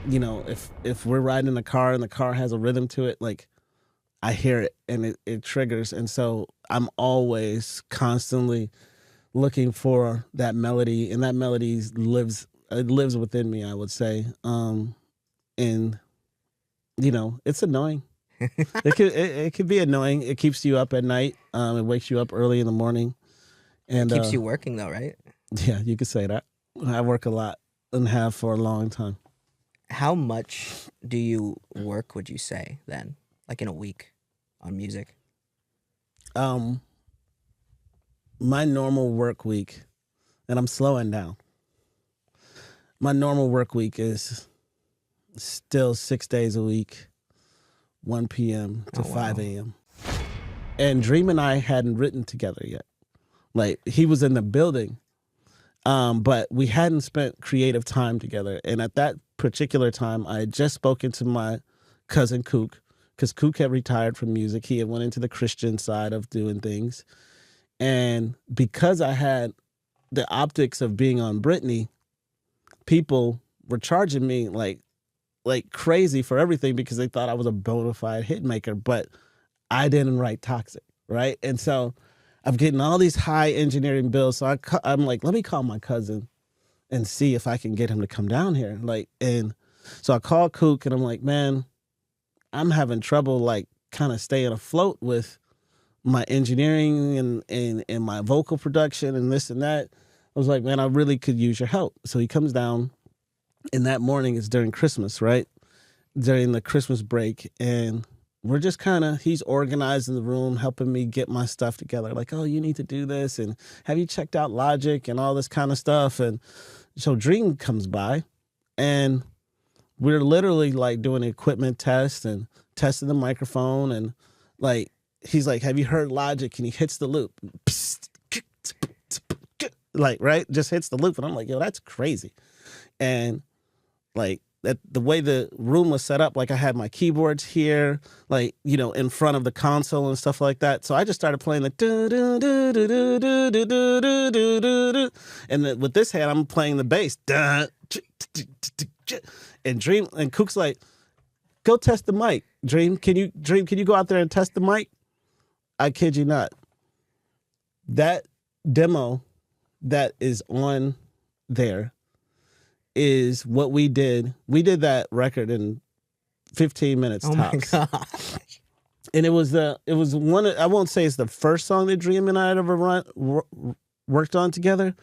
if we're riding in the car and the car has a rhythm to it, like I hear it and it triggers. And so I'm always constantly looking for that melody, and that melody lives within me, I would say. And it's annoying. It could be annoying. It keeps you up at night. It wakes you up early in the morning, It and keeps you working though, right? yeah, you could say that. I work a lot and have for a long time. How much do you work, would you say, then? Like in a week on music? Um, my normal work week, and I'm slowing down. My normal work week is still 6 days a week, 1 p.m. to Oh, wow. 5 a.m. And Dream and I hadn't written together yet. Like he was in the building, but we hadn't spent creative time together. And at that particular time, I had just spoken to my cousin Kook, because Kook had retired from music. He had went into the Christian side of doing things. And because I had the optics of being on Britney, people were charging me like crazy for everything because they thought I was a bona fide hit maker, but I didn't write Toxic, right? And so I'm getting all these high engineering bills. So I'm like, let me call my cousin and see if I can get him to come down here. And so I called Kook and I'm like, man, I'm having trouble like kind of staying afloat with my engineering and my vocal production and this and that. I was like, man, I really could use your help. So he comes down, and that morning is during Christmas, right? During the Christmas break. And we're just he's organizing the room, helping me get my stuff together. Like, oh, you need to do this. And have you checked out Logic and all this kind of stuff? And so Dream comes by, and we're literally like doing an equipment test and testing the microphone. And like, he's like, have you heard Logic? And he hits the loop. Like, right? Just hits the loop. And I'm like, yo, that's crazy. And like that, the way the room was set up, like I had my keyboards here, like, in front of the console and stuff like that. So I just started playing like, and then with this hand, I'm playing the bass. And Dream and Cook's like, go test the mic. Dream, can you go out there and test the mic? I kid you not. That demo that is on there is what we did. We did that record in 15 minutes tops. Oh my gosh. And it was one, I won't say it's the first song that Dream and I had ever worked on together,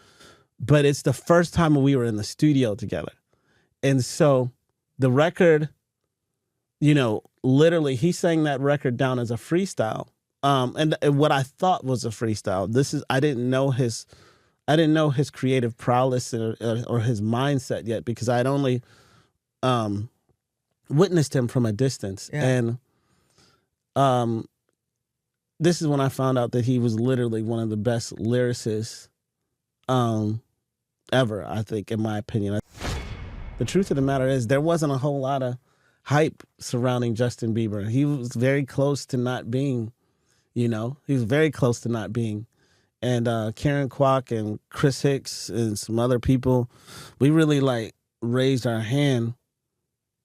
but it's the first time we were in the studio together. And so the record, literally he sang that record down as a freestyle. And what I thought was a freestyle. I didn't know his creative prowess or his mindset yet, because I'd only witnessed him from a distance. Yeah. And this is when I found out that he was literally one of the best lyricists ever, I think, in my opinion. The truth of the matter is there wasn't a whole lot of hype surrounding Justin Bieber. He was very close to not being, he was very close to not being. And Karen Kwok and Chris Hicks and some other people, we really like raised our hand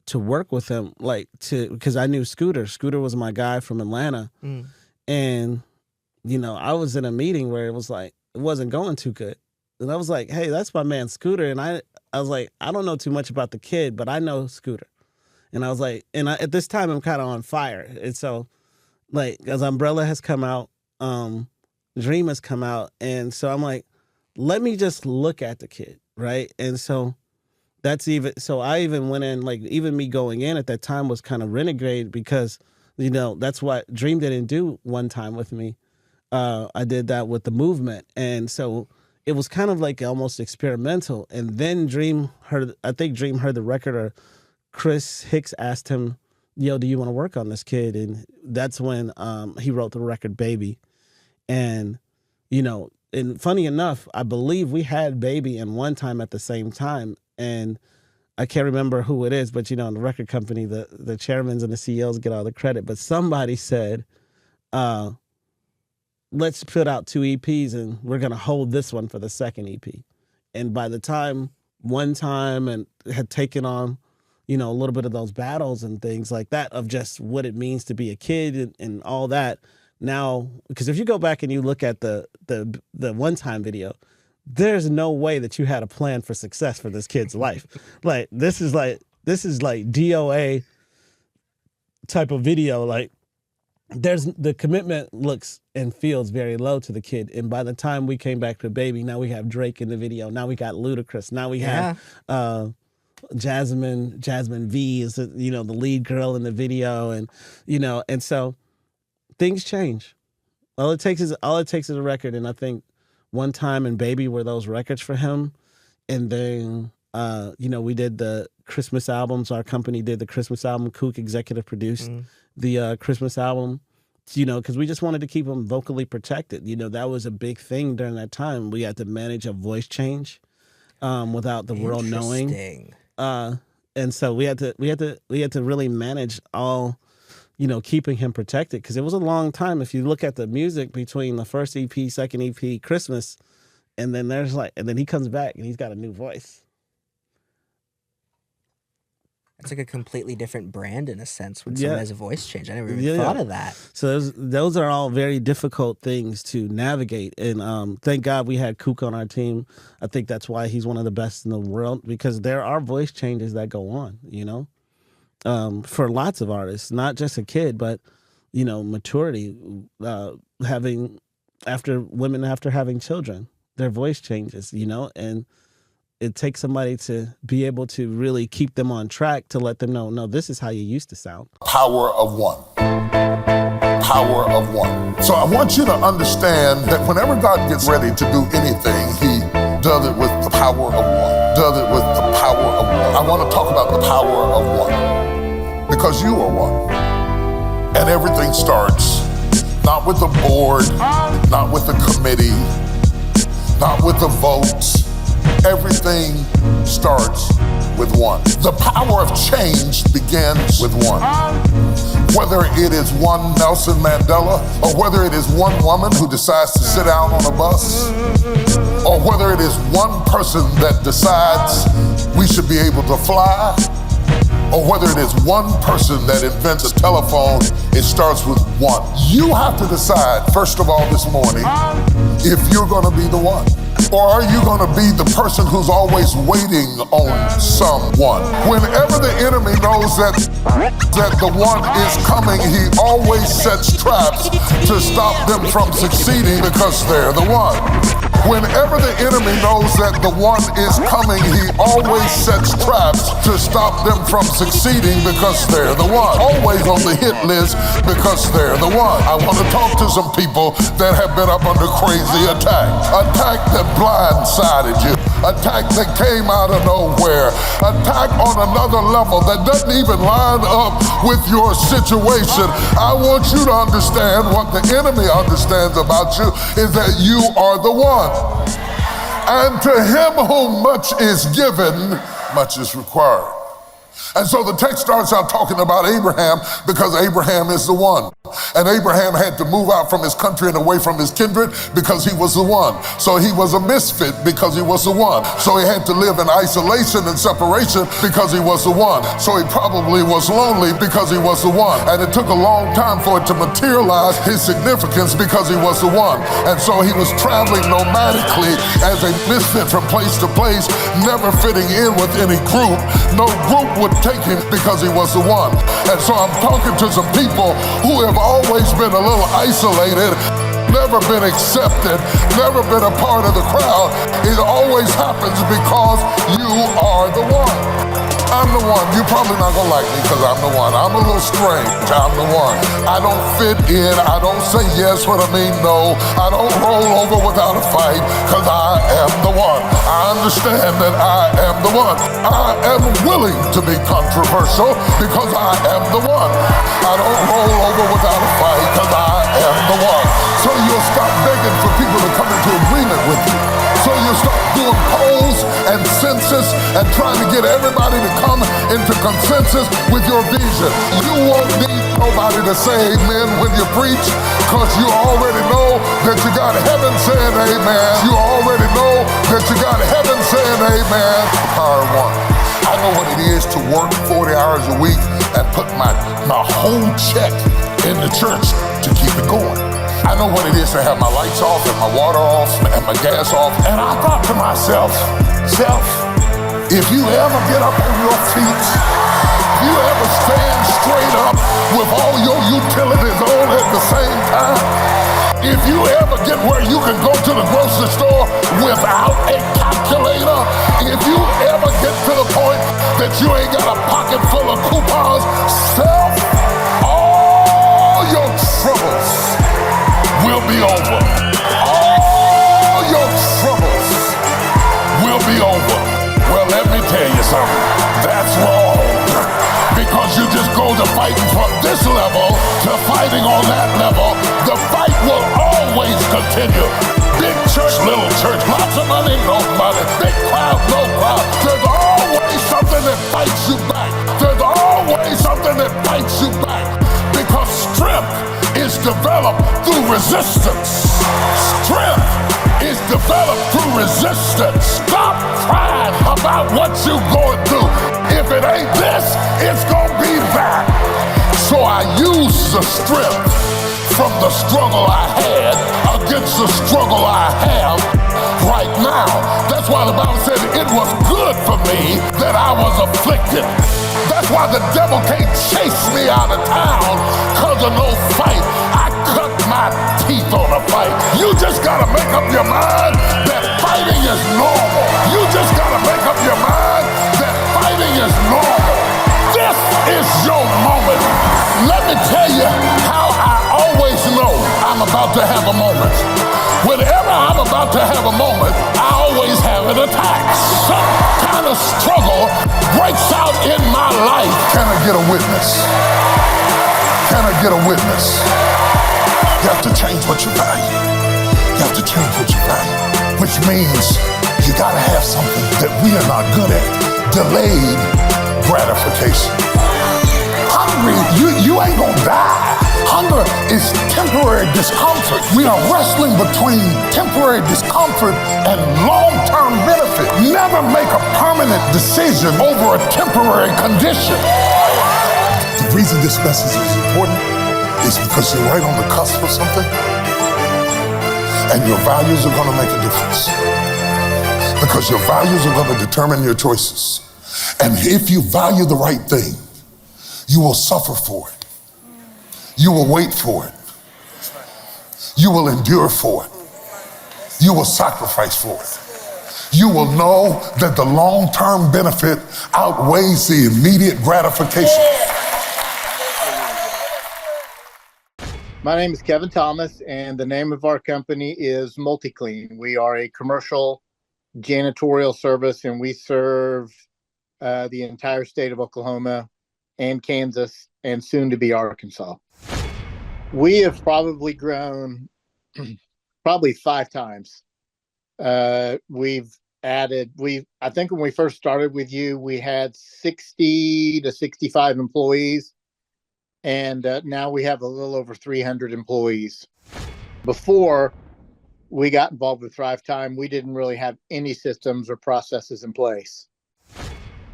to work with him, because I knew Scooter. Scooter was my guy from Atlanta. Mm. And, I was in a meeting where it was like, it wasn't going too good. And I was like, hey, that's my man Scooter. And I was like, I don't know too much about the kid, but I know Scooter. And I was like, at this time I'm kind of on fire. And so like, as Umbrella has come out, Dream has come out. And so I'm like, let me just look at the kid. Right. And so I even went in, like, even me going in at that time was kind of renegade, because, that's what Dream didn't do one time with me. I did that with the Movement. And so it was kind of like almost experimental. And then Dream heard the record, or Chris Hicks asked him, yo, do you want to work on this kid? And that's when he wrote the record Baby. And, and funny enough, I believe we had Baby in one time at the same time. And I can't remember who it is, but, in the record company, the chairmans and the CEOs get all the credit. But somebody said, let's put out 2 EPs and we're going to hold this one for the second EP. And by the time One Time and had taken on, you know, a little bit of those battles and things like that of just what it means to be a kid and all that. Now, because if you go back and you look at the one time video, there's no way that you had a plan for success for this kid's life. Like this is like DOA type of video. Like there's the commitment looks and feels very low to the kid. And by the time we came back to Baby, now we have Drake in the video. Now we got Ludacris. Now we have Jasmine V is the, you know, the lead girl in the video, and you know, and so things change. All it takes is a record, and I think One Time and Baby were those records for him. And then you know, we did the Christmas albums. Our company did the Christmas album. Kook executive produced the Christmas album. You know, because we just wanted to keep him vocally protected. You know, that was a big thing during that time. We had to manage a voice change without the world knowing. And so we had to really manage all, you know, keeping him protected, because it was a long time. If you look at the music between the first EP, second EP, Christmas, and then and then he comes back and he's got a new voice. It's like a completely different brand in a sense when someone has a voice change. I never even thought of that. So those are all very difficult things to navigate. And thank God we had Kook on our team. I think that's why he's one of the best in the world, because there are voice changes that go on, you know, for lots of artists, not just a kid, but, you know, maturity, after having children, their voice changes, you know, and it takes somebody to be able to really keep them on track to let them know, no, this is how you used to sound. Power of one. Power of one. So I want you to understand that whenever God gets ready to do anything, he does it with the power of one. Does it with the power of one. I want to talk about the power of one, because you are one. And everything starts not with the board, not with the committee, not with the votes. Everything starts with one. The power of change begins with one. Whether it is one Nelson Mandela, or whether it is one woman who decides to sit down on a bus, or whether it is one person that decides we should be able to fly, or whether it is one person that invents a telephone, it starts with one. You have to decide, first of all, this morning, if you're going to be the one. Or are you going to be the person who's always waiting on someone? Whenever the enemy knows that the one is coming, he always sets traps to stop them from succeeding because they're the one. Whenever the enemy knows that the one is coming, he always sets traps to stop them from succeeding because they're the one. Always on the hit list because they're the one. I want to talk to some people that have been up under crazy attack. Attack that blindsided you. Attack that came out of nowhere. Attack on another level that doesn't even line up with your situation. I want you to understand what the enemy understands about you is that you are the one. And to him whom much is given, much is required. And so the text starts out talking about Abraham because Abraham is the one. And Abraham had to move out from his country and away from his kindred because he was the one. So he was a misfit because he was the one. So he had to live in isolation and separation because he was the one. So he probably was lonely because he was the one. And it took a long time for it to materialize his significance because he was the one. And so he was traveling nomadically as a misfit from place to place, never fitting in with any group. No group would take him because he was the one. And so I'm talking to some people who have always been a little isolated, never been accepted, never been a part of the crowd. It always happens because you are the one. I'm the one. You're probably not gonna like me because I'm the one. I'm a little strange. I'm the one. I don't fit in. I don't say yes when I mean no. I don't roll over without a fight because I am the one. I understand that I am the one. I am willing to be controversial because I am the one. I don't roll over without a fight because I am the one. So you'll stop begging for people to come into agreement with you. So you'll start doing polls and census and trying to get everybody to come into consensus with your vision. You won't need nobody to say amen when you preach because you already know that you got heaven saying amen. You already know that you got heaven saying amen. Power one. I I know what it is to work 40 hours a week and put my whole check in the church to keep it going. I know what it is to have my lights off and my water off and my gas off. And I thought to myself, self, if you ever get up on your feet, if you ever stand straight up with all your utilities on at the same time, if you ever get where you can go to the grocery store without a calculator, if you ever get to the point that you ain't got a pocket full of coupons, self, all your troubles will be over. All your troubles will be over. Well, let me tell you something. That's wrong. Because you just go to fighting from this level to fighting on that level. The fight will always continue. Big church, little church, lots of money, no money. Big crowd, no crowd. There's always something that fights you back. There's always something that fights you back. Because strength is developed through resistance. Strength is developed through resistance. Stop crying about what you're going through. If it ain't this, it's gonna be that. So I use the strength from the struggle I had against the struggle I have right now. That's why the Bible said it was good for me that I was afflicted. That's why the devil can't chase me out of town because of no fight. I cut my teeth on a fight. You just gotta make up your mind that fighting is normal. You just gotta make up your mind that fighting is normal. This is your moment. Let me tell you how I always know I'm about to have a moment. Whenever I'm about to have a moment, I always have an attack. Some kind of struggle breaks out in my life. Can I get a witness? Can I get a witness? You have to change what you value. You have to change what you value. Which means you gotta have something that we are not good at. Delayed gratification. Hungry, you ain't gonna die. Hunger is temporary discomfort. We are wrestling between temporary discomfort and long-term benefit. Never make a permanent decision over a temporary condition. The reason this message is important is because you're right on the cusp of something, and your values are gonna make a difference. Because your values are gonna determine your choices. And if you value the right thing, you will suffer for it. You will wait for it. You will endure for it. You will sacrifice for it. You will know that the long-term benefit outweighs the immediate gratification. My name is Kevin Thomas, and the name of our company is MultiClean. We are a commercial janitorial service, and we serve the entire state of Oklahoma and Kansas and soon to be Arkansas. We have probably grown probably 5 times. We've added, I think when we first started with you, we had 60 to 65 employees. And now we have a little over 300 employees. Before we got involved with Thrivetime, we didn't really have any systems or processes in place.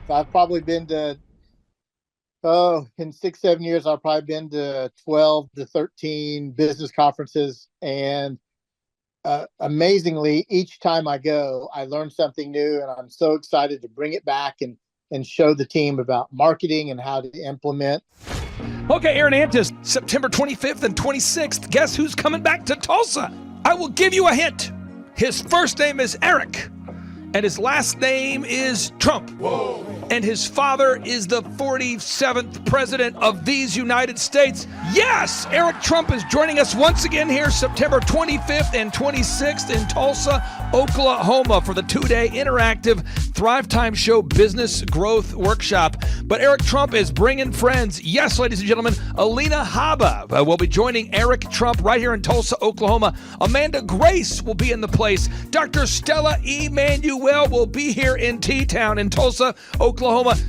So I've probably been to, in 6-7 years, I've probably been to 12 to 13 business conferences. And amazingly, each time I go, I learn something new, and I'm so excited to bring it back and show the team about marketing and how to implement. Okay, Aaron Antis, September 25th and 26th. Guess who's coming back to Tulsa? I will give you a hint. His first name is Eric, and his last name is Trump. Whoa. And his father is the 47th president of these United States. Yes, Eric Trump is joining us once again here September 25th and 26th in Tulsa, Oklahoma for the 2-day interactive Thrivetime Show Business Growth Workshop. But Eric Trump is bringing friends. Yes, ladies and gentlemen, Alina Habba will be joining Eric Trump right here in Tulsa, Oklahoma. Amanda Grace will be in the place. Dr. Stella Emanuel will be here in T-Town in Tulsa, Oklahoma.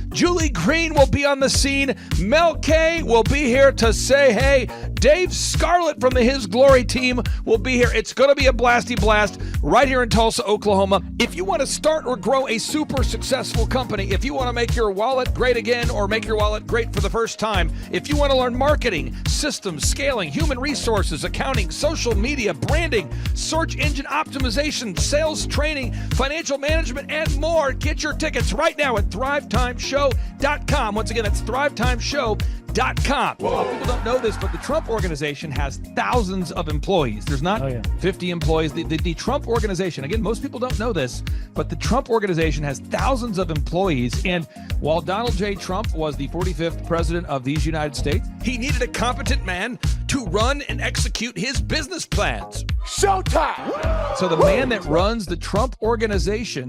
Julie Green will be on the scene. Mel K will be here to say hey. Dave Scarlett from the His Glory team will be here. It's going to be a blasty blast right here in Tulsa, Oklahoma. If you want to start or grow a super successful company, if you want to make your wallet great again or make your wallet great for the first time, if you want to learn marketing, systems, scaling, human resources, accounting, social media, branding, search engine optimization, sales training, financial management, and more, get your tickets right now at thrivetimeshow.com. Once again, that's thrivetimeshow.com. Well, people don't know this, but the Trump organization has thousands of employees. There's not 50 employees. The Trump organization, again, most people don't know this, but the Trump organization has thousands of employees. And while Donald J. Trump was the 45th president of these United States, he needed a competent man to run and execute his business plans. Showtime! So the man that runs the Trump organization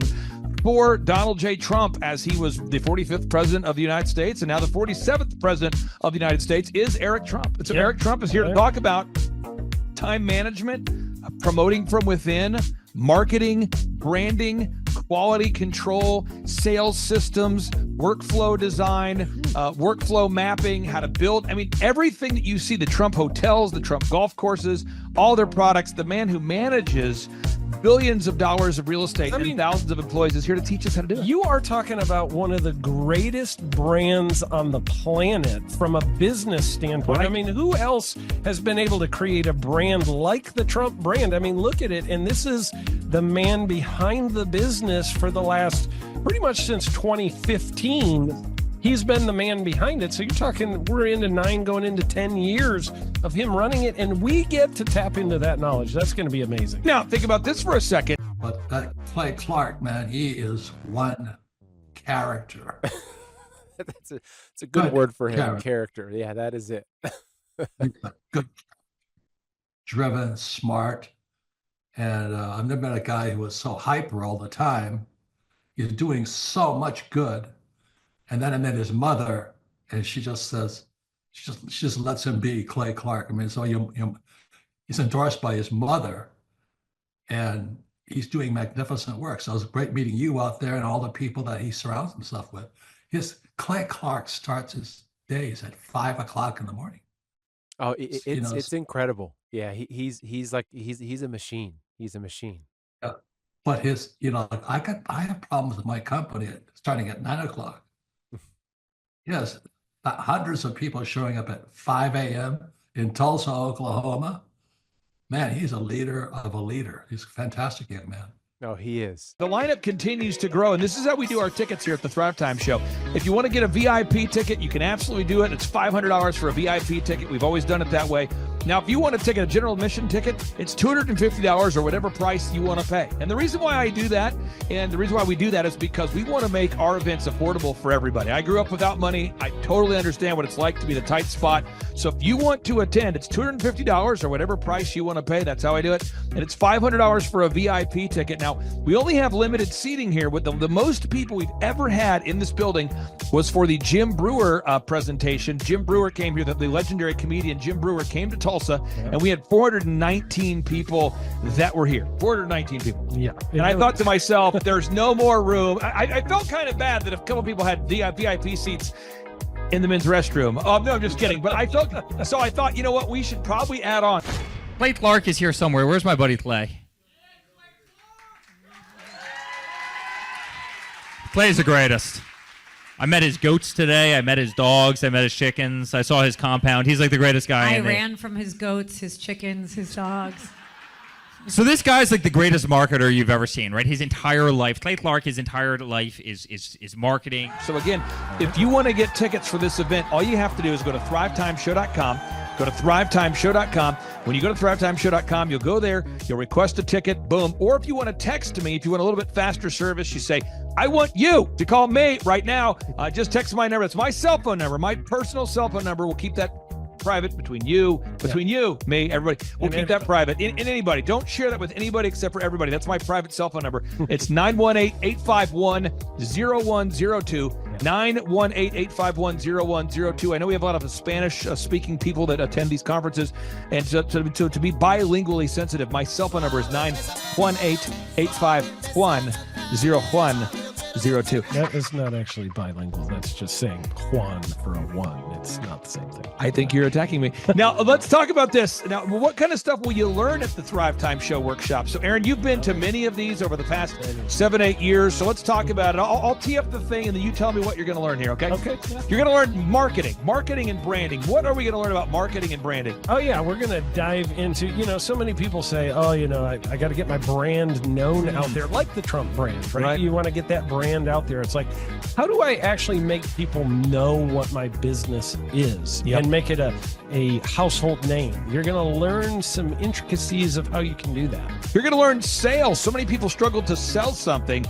for Donald J. Trump, as he was the 45th president of the United States and now the 47th president of the United States, is Eric Trump. And so Eric Trump is here to talk about time management, promoting from within, marketing, branding, quality control, sales systems, workflow design, workflow mapping, how to build. I mean, everything that you see, the Trump hotels, the Trump golf courses, all their products, the man who manages billions of dollars of real estate and thousands of employees is here to teach us how to do it. You are talking about one of the greatest brands on the planet from a business standpoint. Right. I mean, who else has been able to create a brand like the Trump brand? I mean, look at it. And this is the man behind the business for the last, pretty much since 2015. He's been the man behind it. So you're talking, we're into 9 going into 10 years of him running it, and we get to tap into that knowledge. That's going to be amazing. Now, think about this for a second. But that Clay Clark, man, he is one character. It's a good word for him, character. Yeah, that is it. Good, driven, smart. And I've never met a guy who was so hyper all the time. He's doing so much good. And then I met his mother, and she just says, she just lets him be Clay Clark. I mean, so he's endorsed by his mother, and he's doing magnificent work. So it was great meeting you out there and all the people that he surrounds himself with. Clay Clark starts his days at 5 o'clock in the morning. Oh, it's incredible. Yeah, he's a machine. He's a machine. But I have problems with my company starting at 9 o'clock. Yes, hundreds of people showing up at 5 a.m. in Tulsa, Oklahoma. Man, he's a leader of a leader. He's a fantastic young man. No, he is. The lineup continues to grow, and this is how we do our tickets here at the Thrivetime Show. If you want to get a VIP ticket, you can absolutely do it. It's $500 for a VIP ticket. We've always done it that way. Now, if you want to take a general admission ticket, it's $250 or whatever price you want to pay. And the reason why I do that, and the reason why we do that is because we want to make our events affordable for everybody. I grew up without money. I totally understand what it's like to be in a tight spot. So if you want to attend, it's $250 or whatever price you want to pay. That's how I do it. And it's $500 for a VIP ticket. Now, we only have limited seating here. With the most people we've ever had in this building was for the Jim Brewer presentation. Jim Brewer came here, the legendary comedian Jim Brewer came to Tulsa, and we had 419 people that were here. 419 people. Yeah. And I thought to myself, there's no more room. I felt kind of bad that a couple people had VIP seats in the men's restroom. Oh, no, I'm just kidding. But I thought, you know what? We should probably add on. Clay Clark is here somewhere. Where's my buddy Clay? Clay's the greatest. I met his goats today. I met his dogs. I met his chickens. I saw his compound. He's like the greatest guy. I ran from his goats, his chickens, his dogs. So this guy's like the greatest marketer you've ever seen, right? His entire life, Clay Clark, his entire life is marketing. So again, if you want to get tickets for this event, all you have to do is go to thrivetimeshow.com. Go to thrivetimeshow.com. When you go to thrivetimeshow.com, you'll go there, you'll request a ticket, boom. Or if you want to text me, if you want a little bit faster service, you say, I want you to call me right now. Just text my number. It's my cell phone number, my personal cell phone number. We'll keep that private between you, me, everybody. We'll keep that private. And anybody. Don't share that with anybody except for everybody. That's my private cell phone number. It's 918-851-0102. 918-851-0102. I know we have a lot of Spanish-speaking people that attend these conferences, and so to be bilingually sensitive, my cell phone number is 918-851-0102. 02. That is not actually bilingual. That's just saying Juan for a one. It's not the same thing. I think you're attacking me. Now, let's talk about this. Now, what kind of stuff will you learn at the Thrivetime Show workshop? So, Aaron, you've been to many of these over the past 7-8 years. So let's talk about it. I'll tee up the thing, and then you tell me what you're going to learn here, okay? Okay. You're going to learn marketing and branding. What are we going to learn about marketing and branding? Oh, yeah. We're going to dive into, so many people say, I got to get my brand known out there, like the Trump brand, right? You want to get that brand out there. It's like, how do I actually make people know what my business is and make it a household name? You're going to learn some intricacies of how you can do that. You're going to learn sales. So many people struggle to sell something.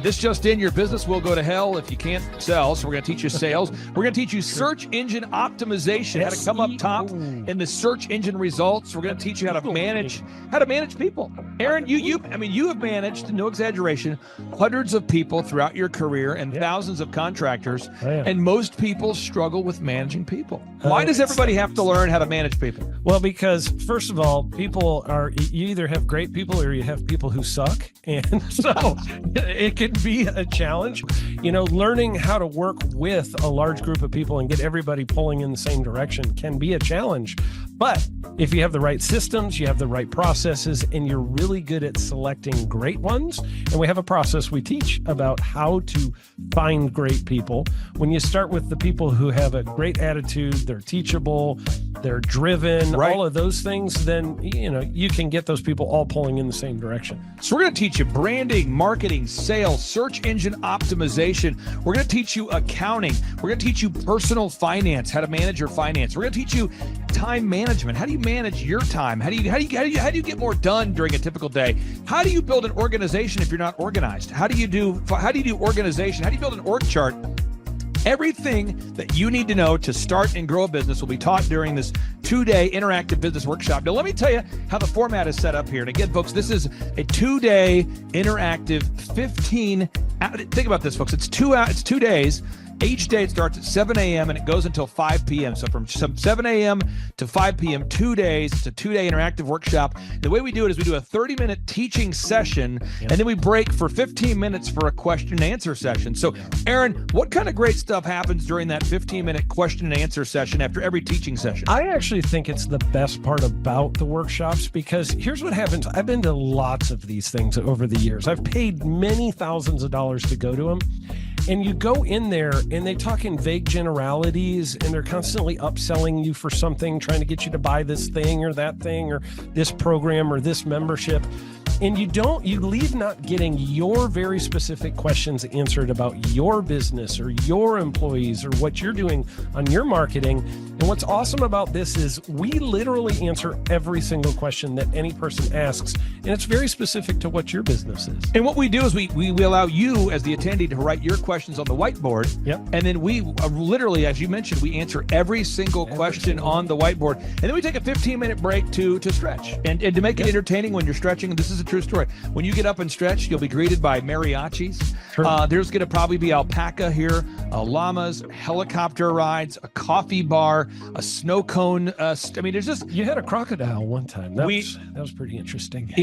This just in, your business will go to hell if you can't sell. So we're going to teach you sales. We're going to teach you search engine optimization, how to come up top in the search engine results. We're going to teach you how to manage people. Aaron, you have managed, no exaggeration, hundreds of people throughout your career and thousands of contractors. And most people struggle with managing people. Why does everybody have to learn how to manage people? Well, because first of all, you either have great people or you have people who suck. And so it can be a challenge, learning how to work with a large group of people and get everybody pulling in the same direction can be a challenge. But if you have the right systems, you have the right processes, and you're really good at selecting great ones, and we have a process we teach about how to find great people. When you start with the people who have a great attitude, they're teachable, they're driven, all of those things, then, you can get those people all pulling in the same direction. So we're going to teach you branding, marketing, sales, search engine optimization. We're going to teach you accounting. We're going to teach you personal finance, how to manage your finance. We're going to teach you time management. How do you manage your time? How do you get more done during a typical day? How do you build an organization if you're not organized? How do you do organization? How do you build an org chart? Everything that you need to know to start and grow a business will be taught during this 2-day interactive business workshop. Now, let me tell you how the format is set up here. And again, folks, this is a 2-day interactive 15. Think about this, folks. It's 2 days. Each day it starts at 7 a.m. and it goes until 5 p.m. So from 7 a.m. to 5 p.m., 2 days. It's a 2-day interactive workshop. The way we do it is we do a 30-minute teaching session, and then we break for 15 minutes for a question and answer session. So, Aaron, what kind of great stuff happens during that 15-minute question and answer session after every teaching session? I actually think it's the best part about the workshops, because here's what happens. I've been to lots of these things over the years. I've paid many thousands of dollars to go to them. And you go in there and they talk in vague generalities, and they're constantly upselling you for something, trying to get you to buy this thing or that thing or this program or this membership. And you leave not getting your very specific questions answered about your business or your employees or what you're doing on your marketing. And what's awesome about this is we literally answer every single question that any person asks, and it's very specific to what your business is. And what we do is we allow you as the attendee to write your questions on the whiteboard. Yep. And then we literally, as you mentioned, we answer every single question on the whiteboard. And then we take a 15-minute break to stretch and to make it entertaining when you're stretching. And this is a true story. When you get up and stretch, you'll be greeted by mariachis. Sure. There's going to probably be alpaca here, llamas, helicopter rides, a coffee bar, a snow cone. There's just... You had a crocodile one time. That was pretty interesting.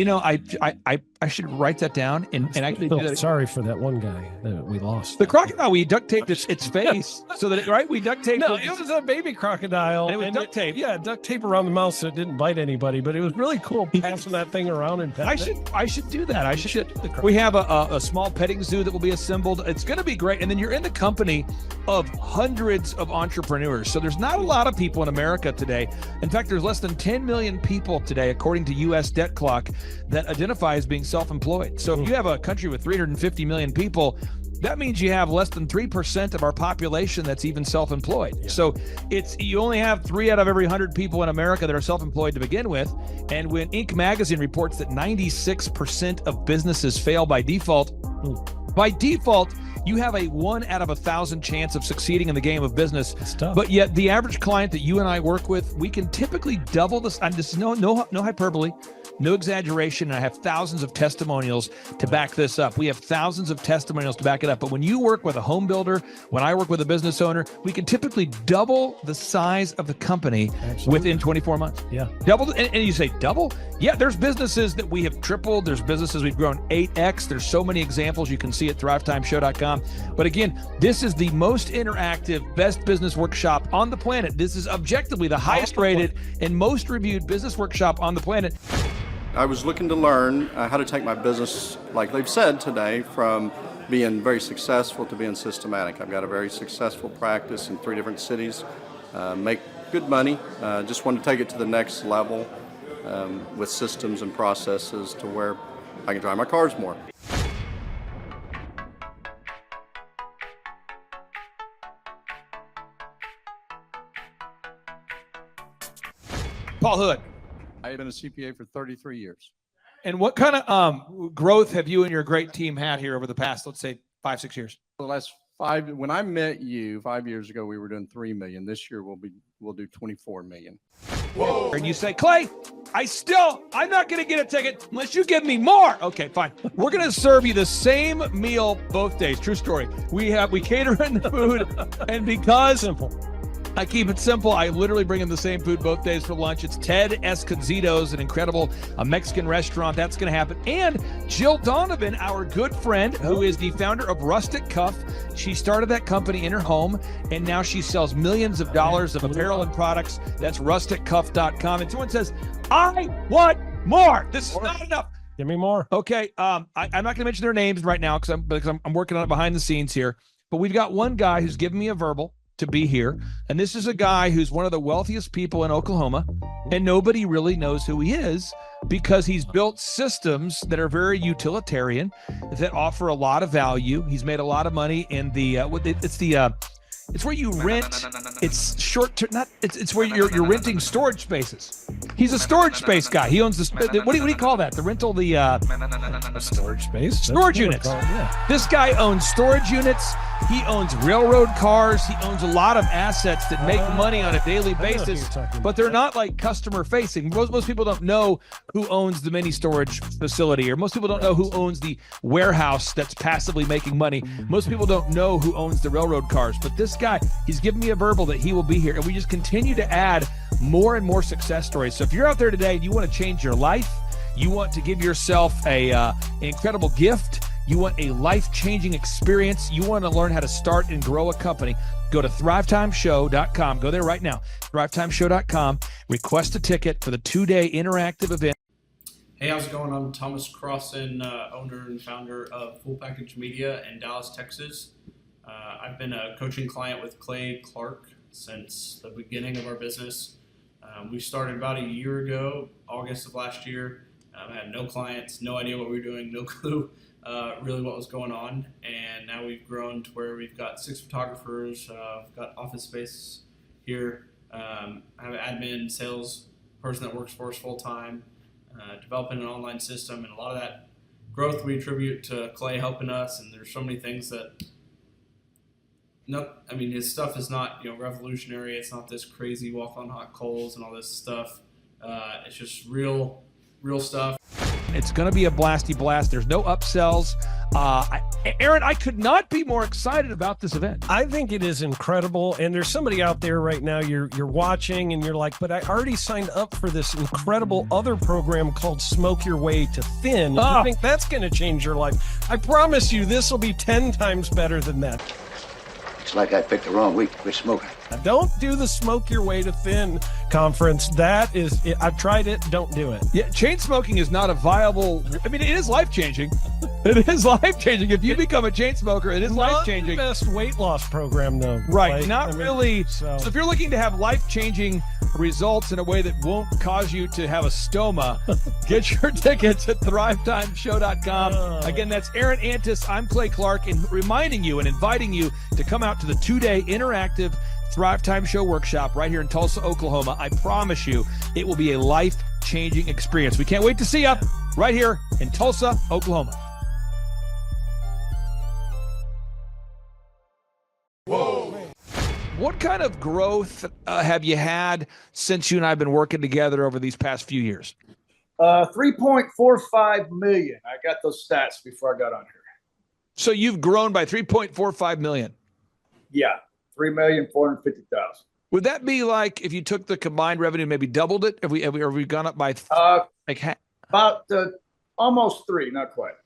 I should write that down and actually do that. Sorry for that one guy that we lost. The crocodile, we duct taped its face so that we duct taped. No, it was a baby crocodile. And it was duct tape. Yeah, duct tape around the mouth so it didn't bite anybody. But it was really cool passing that thing around and petting it. I should do that. We have a small petting zoo that will be assembled. It's going to be great. And then you're in the company of hundreds of entrepreneurs. So there's not a lot of people in America today. In fact, there's less than 10 million people today, according to U.S. Debt Clock, that identify as being self-employed. So if you have a country with 350 million people, that means you have less than 3% of our population that's even self-employed. Yeah. So you only have 3 out of every 100 people in America that are self-employed to begin with. And when Inc. magazine reports that 96% of businesses fail by default, you have a 1 out of 1,000 chance of succeeding in the game of business. It's tough. But yet the average client that you and I work with, we can typically double this. And this is no hyperbole. No exaggeration, and I have thousands of testimonials to back this up. We have thousands of testimonials to back it up. But when you work with a home builder, when I work with a business owner, we can typically double the size of the company within 24 months. Yeah. Double, and you say double? Yeah, there's businesses that we have tripled. There's businesses we've grown 8x. There's so many examples you can see at thrivetimeshow.com. But again, this is the most interactive, best business workshop on the planet. This is objectively the highest rated and most reviewed business workshop on the planet. I was looking to learn how to take my business, like they've said today, from being very successful to being systematic. I've got a very successful practice in 3 different cities, make good money, just want to take it to the next level with systems and processes to where I can drive my cars more. Paul Hood. I've been a CPA for 33 years. And what kind of growth have you and your great team had here over the past, let's say, 5-6 years? For the last 5, when I met you 5 years ago, we were doing 3 million. This year we'll do 24 million. Whoa. And you say, Clay, I'm not going to get a ticket unless you give me more. Okay, fine. We're going to serve you the same meal both days. True story. We cater in the food, and because I keep it simple, I literally bring in the same food both days for lunch. It's Ted Escondido's, an incredible Mexican restaurant. That's going to happen. And Jill Donovan, our good friend, who is the founder of Rustic Cuff. She started that company in her home, and now she sells millions of dollars of apparel and products. That's rusticcuff.com. And someone says, I want more. This is not enough. Give me more. Okay. I'm not going to mention their names right now because I'm working on it behind the scenes here. But we've got one guy who's given me a verbal to be here. And this is a guy who's one of the wealthiest people in Oklahoma, and nobody really knows who he is because he's built systems that are very utilitarian, that offer a lot of value. He's made a lot of money in the it's where you rent. It's short term. It's where you're renting storage spaces. He's a storage space guy. He owns the what do you call that? The rental, a storage space. Storage units. This guy owns storage units. He owns railroad cars. He owns a lot of assets that make money on a daily basis, but they're not like customer facing. Most people don't know who owns the mini storage facility, or most people don't know who owns the warehouse that's passively making money. Most people don't know who owns the railroad cars, but this guy, he's given me a verbal that he will be here, and we just continue to add more and more success stories. So if you're out there today and you want to change your life, you want to give yourself an incredible gift, you want a life-changing experience, you want to learn how to start and grow a company, go to thrivetimeshow.com. Go there right now, thrivetimeshow.com. Request a ticket for the 2-day interactive event. Hey, how's it going? I'm Thomas Crossan, owner and founder of Full Package Media in Dallas, Texas. I've been a coaching client with Clay Clark since the beginning of our business. We started about a year ago, August of last year. I had no clients, no idea what we were doing, no clue really what was going on. And now we've grown to where we've got 6 photographers, we've got office space here. I have an admin, sales person that works for us full time, developing an online system. And a lot of that growth we attribute to Clay helping us. And there's so many things that, his stuff is not, revolutionary. It's not this crazy walk on hot coals and all this stuff. It's just real stuff. It's going to be a blasty blast. There's no upsells. Aaron, I could not be more excited about this event. I think it is incredible. And there's somebody out there right now, you're watching and you're like, but I already signed up for this incredible other program called Smoke Your Way to Thin. I think that's going to change your life. I promise you this will be 10 times better than that. It's like I picked the wrong week to quit smoking. Don't do the Smoke Your Way to Thin conference. I've tried it. Don't do it. Yeah, chain smoking is not a viable. It is life-changing. It is life-changing. If you become a chain smoker, it is life-changing. Not the best weight loss program, though. Right. Really. So if you're looking to have life-changing results in a way that won't cause you to have a stoma, get your tickets at thrivetimeshow.com. Again, that's Aaron Antis. I'm Clay Clark, and reminding you and inviting you to come out to the 2-day interactive Thrivetime Show workshop right here in Tulsa, Oklahoma. I promise you it will be a life-changing experience. We can't wait to see you right here in Tulsa, Oklahoma. Whoa. What kind of growth have you had since you and I have been working together over these past few years? $3.45 million. I got those stats before I got on here. So you've grown by 3.45 million. Yeah, 3,450,000. Would that be like if you took the combined revenue, maybe doubled it? Have we gone up by about almost 3, not quite.